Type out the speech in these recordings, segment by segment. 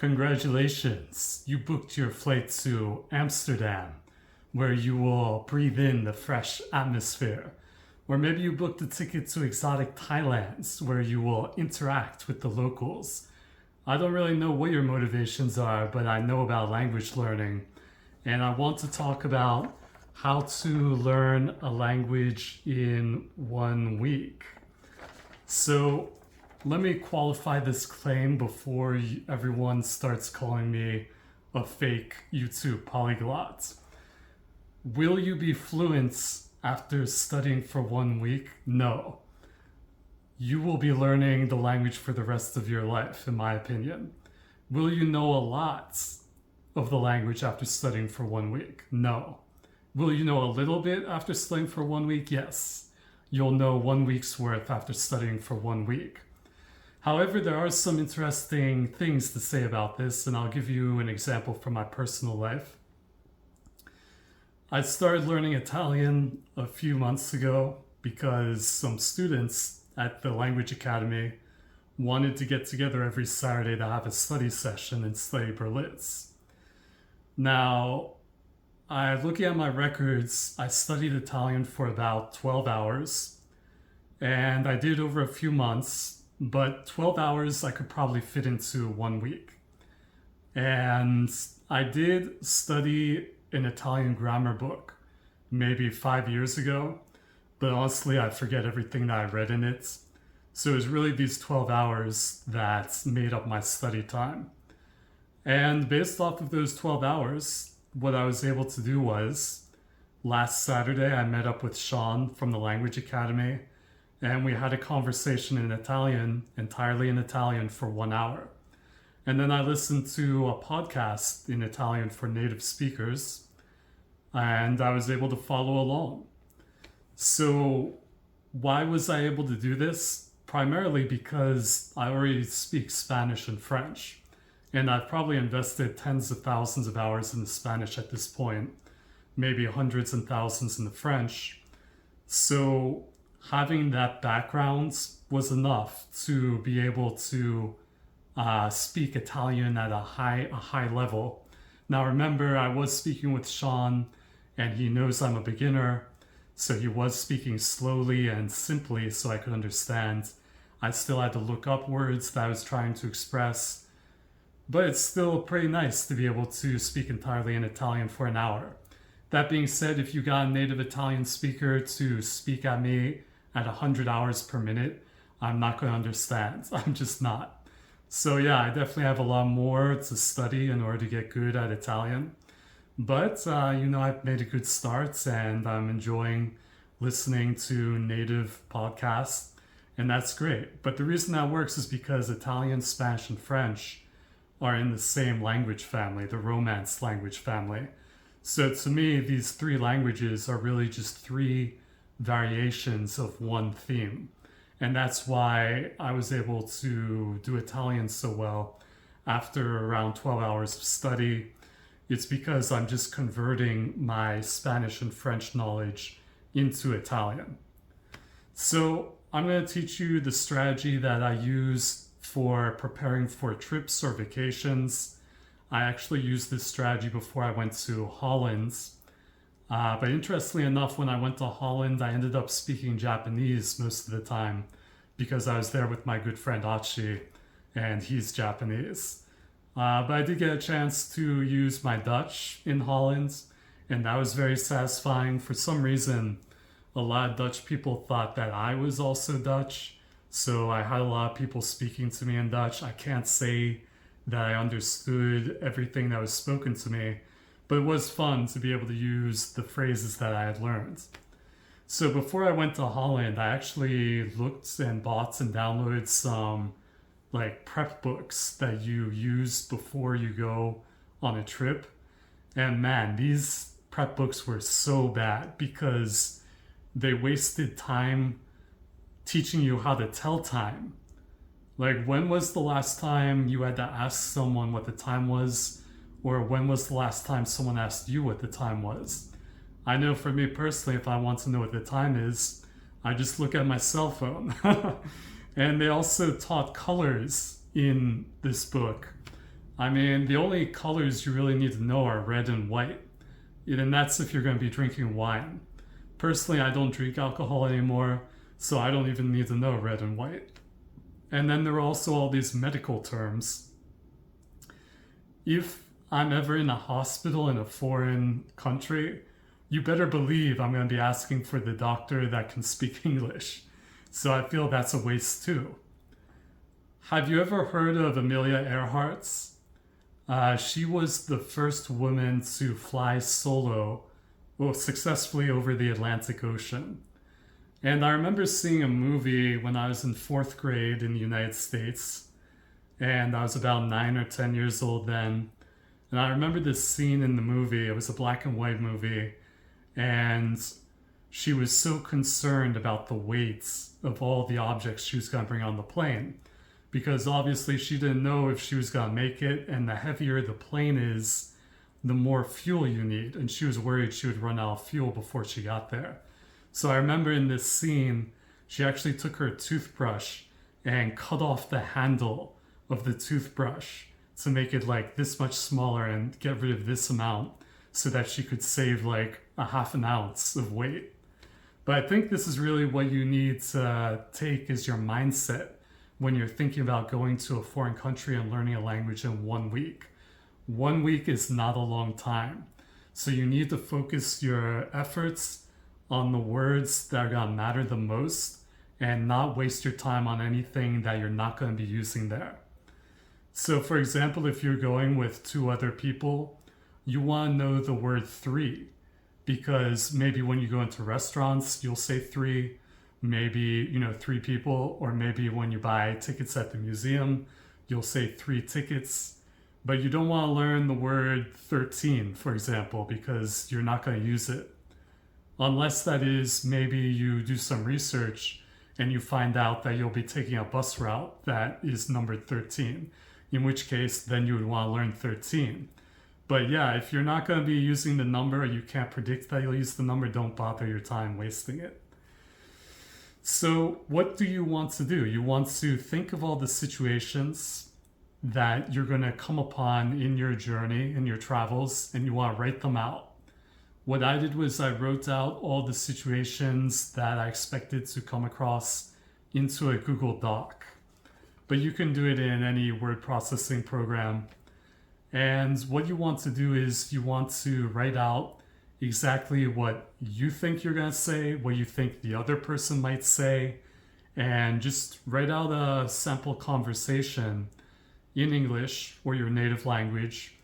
Congratulations, you booked your flight to Amsterdam, where you will breathe in the fresh atmosphere. Or maybe you booked a ticket to exotic Thailand, where you will interact with the locals. I don't really know what your motivations are, but I know about language learning. And I want to talk about how to learn a language in 1 week. So let me qualify this claim before everyone starts calling me a fake YouTube polyglot. Will you be fluent after studying for 1 week? No. You will be learning the language for the rest of your life, in my opinion. Will you know a lot of the language after studying for 1 week? No. Will you know a little bit after studying for 1 week? Yes. You'll know 1 week's worth after studying for 1 week. However, there are some interesting things to say about this, and I'll give you an example from my personal life. I started learning Italian a few months ago because some students at the language academy wanted to get together every Saturday to have a study session and study Berlitz. Now, looking at my records, I studied Italian for about 12 hours, and I did over a few months, but 12 hours I could probably fit into 1 week. And I did study an Italian grammar book maybe 5 years ago, but honestly, I forget everything that I read in it. So it was really these 12 hours that made up my study time. And based off of those 12 hours, what I was able to do was, last Saturday, I met up with Sean from the Language Academy, and we had a conversation in Italian, entirely in Italian, for 1 hour. And then I listened to a podcast in Italian for native speakers, and I was able to follow along. So why was I able to do this? Primarily because I already speak Spanish and French, and I've probably invested tens of thousands of hours in the Spanish at this point, maybe hundreds and thousands in the French. So having that background was enough to be able to speak Italian at a high level. Now remember, I was speaking with Sean, and he knows I'm a beginner, so he was speaking slowly and simply so I could understand. I still had to look up words that I was trying to express, but it's still pretty nice to be able to speak entirely in Italian for an hour. That being said, if you got a native Italian speaker to speak at me at 100 hours per minute, I'm not going to understand. I'm just not. So yeah, I definitely have a lot more to study in order to get good at Italian. But, I've made a good start, and I'm enjoying listening to native podcasts, and that's great. But the reason that works is because Italian, Spanish, and French are in the same language family, the Romance language family. So to me, these three languages are really just three variations of one theme. And that's why I was able to do Italian so well after around 12 hours of study. It's because I'm just converting my Spanish and French knowledge into Italian. So I'm going to teach you the strategy that I use for preparing for trips or vacations. I actually used this strategy before I went to Holland. But interestingly enough, when I went to Holland, I ended up speaking Japanese most of the time because I was there with my good friend Achi, and he's Japanese. But I did get a chance to use my Dutch in Holland, and that was very satisfying. For some reason, a lot of Dutch people thought that I was also Dutch, so I had a lot of people speaking to me in Dutch. I can't say that I understood everything that was spoken to me, but it was fun to be able to use the phrases that I had learned. So before I went to Holland, I actually looked and bought and downloaded some prep books that you use before you go on a trip. And man, these prep books were so bad because they wasted time teaching you how to tell time. When was the last time you had to ask someone what the time was? Or when was the last time someone asked you what the time was? I know for me personally, if I want to know what the time is, I just look at my cell phone. And they also taught colors in this book. I mean, the only colors you really need to know are red and white. And that's if you're going to be drinking wine. Personally, I don't drink alcohol anymore, so I don't even need to know red and white. And then there are also all these medical terms. If I'm ever in a hospital in a foreign country, you better believe I'm going to be asking for the doctor that can speak English. So I feel that's a waste too. Have you ever heard of Amelia Earhart's? She was the first woman to fly solo, well, successfully over the Atlantic Ocean. And I remember seeing a movie when I was in fourth grade in the United States, and I was about 9 or 10 years old then. And I remember this scene in the movie. It was a black and white movie, and she was so concerned about the weights of all the objects she was going to bring on the plane, because obviously she didn't know if she was going to make it, and the heavier the plane is, the more fuel you need, and she was worried she would run out of fuel before she got there. So I remember in this scene, she actually took her toothbrush and cut off the handle of the toothbrush to make it like this much smaller and get rid of this amount so that she could save like a half an ounce of weight. But I think this is really what you need to take as your mindset when you're thinking about going to a foreign country and learning a language in 1 week. 1 week is not a long time. So you need to focus your efforts on the words that are going to matter the most and not waste your time on anything that you're not going to be using there. So for example, if you're going with 2 other people, you want to know the word 3, because maybe when you go into restaurants, you'll say 3, maybe, 3 people, or maybe when you buy tickets at the museum, you'll say 3 tickets. But you don't want to learn the word 13, for example, because you're not going to use it. Unless that is, maybe you do some research and you find out that you'll be taking a bus route that is numbered 13, in which case then you would want to learn 13. But yeah, if you're not going to be using the number, or you can't predict that you'll use the number, don't bother your time wasting it. So what do you want to do? You want to think of all the situations that you're going to come upon in your journey, in your travels, and you want to write them out. What I did was I wrote out all the situations that I expected to come across into a Google Doc. But you can do it in any word processing program. And what you want to do is you want to write out exactly what you think you're going to say, what you think the other person might say, and just write out a sample conversation in English or your native language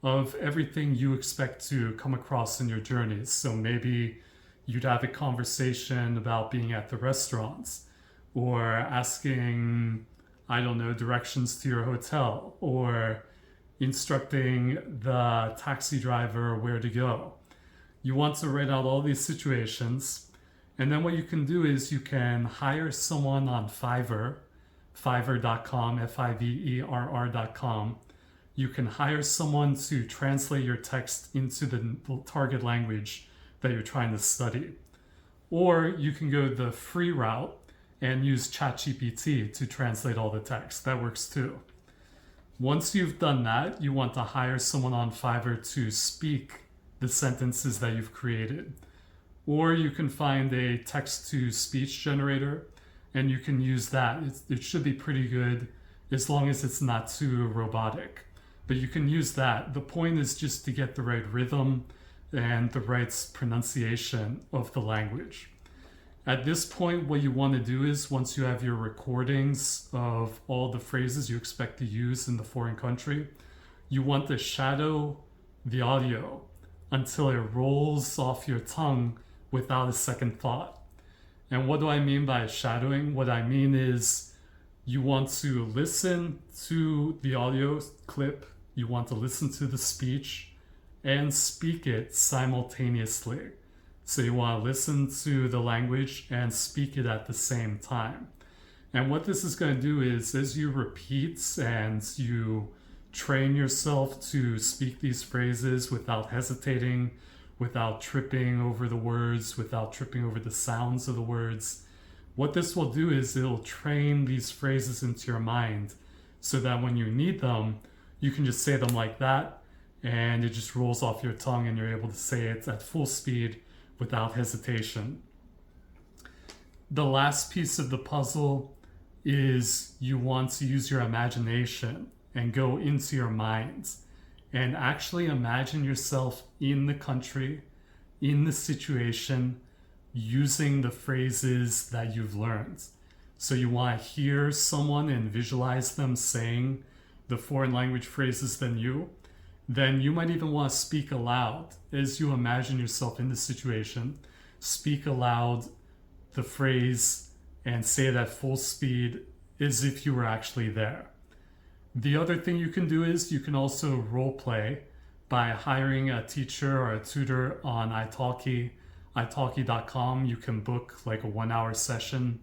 of everything you expect to come across in your journeys. So maybe you'd have a conversation about being at the restaurants, or asking, I don't know, directions to your hotel, or instructing the taxi driver where to go. You want to write out all these situations, and then what you can do is you can hire someone on Fiverr.com, Fiverr.com. You can hire someone to translate your text into the target language that you're trying to study. Or you can go the free route and use ChatGPT to translate all the text. That works too. Once you've done that, you want to hire someone on Fiverr to speak the sentences that you've created. Or you can find a text-to-speech generator and you can use that. It should be pretty good as long as it's not too robotic. But you can use that. The point is just to get the right rhythm and the right pronunciation of the language. At this point, what you want to do is, once you have your recordings of all the phrases you expect to use in the foreign country, you want to shadow the audio until it rolls off your tongue without a second thought. And what do I mean by shadowing? What I mean is you want to listen to the audio clip, you want to listen to the speech, and speak it simultaneously. So you want to listen to the language and speak it at the same time. And what this is going to do is, as you repeat and you train yourself to speak these phrases without hesitating, without tripping over the words, without tripping over the sounds of the words, what this will do is it'll train these phrases into your mind so that when you need them, you can just say them like that, and it just rolls off your tongue and you're able to say it at full speed without hesitation. The last piece of the puzzle is you want to use your imagination and go into your mind and actually imagine yourself in the country, in the situation, using the phrases that you've learned. So you want to hear someone and visualize them saying the foreign language phrases than you. Then you might even want to speak aloud as you imagine yourself in the situation. Speak aloud the phrase and say it at full speed as if you were actually there. The other thing you can do is you can also role play by hiring a teacher or a tutor on italki, italki.com. You can book like a 1 hour session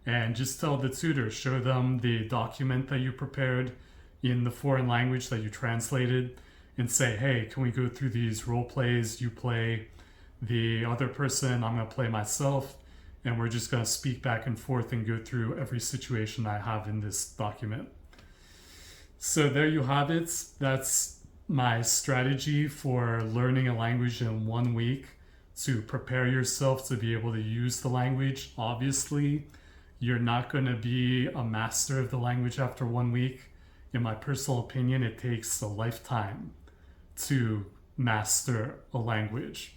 and just tell the tutor, show them the document that you prepared in the foreign language that you translated and say, hey, can we go through these role plays? You play the other person, I'm going to play myself, and we're just going to speak back and forth and go through every situation I have in this document. So there you have it. That's my strategy for learning a language in 1 week to prepare yourself to be able to use the language. Obviously, you're not going to be a master of the language after 1 week. In my personal opinion, it takes a lifetime to master a language.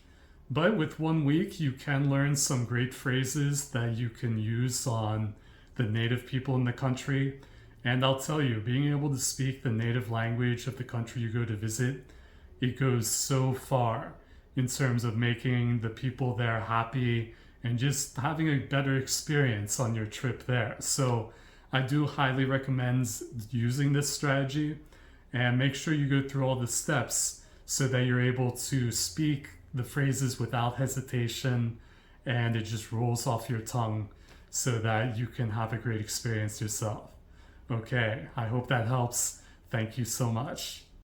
But with 1 week, you can learn some great phrases that you can use on the native people in the country. And I'll tell you, being able to speak the native language of the country you go to visit, it goes so far in terms of making the people there happy and just having a better experience on your trip there. So I do highly recommend using this strategy, and make sure you go through all the steps so that you're able to speak the phrases without hesitation and it just rolls off your tongue so that you can have a great experience yourself. Okay, I hope that helps. Thank you so much.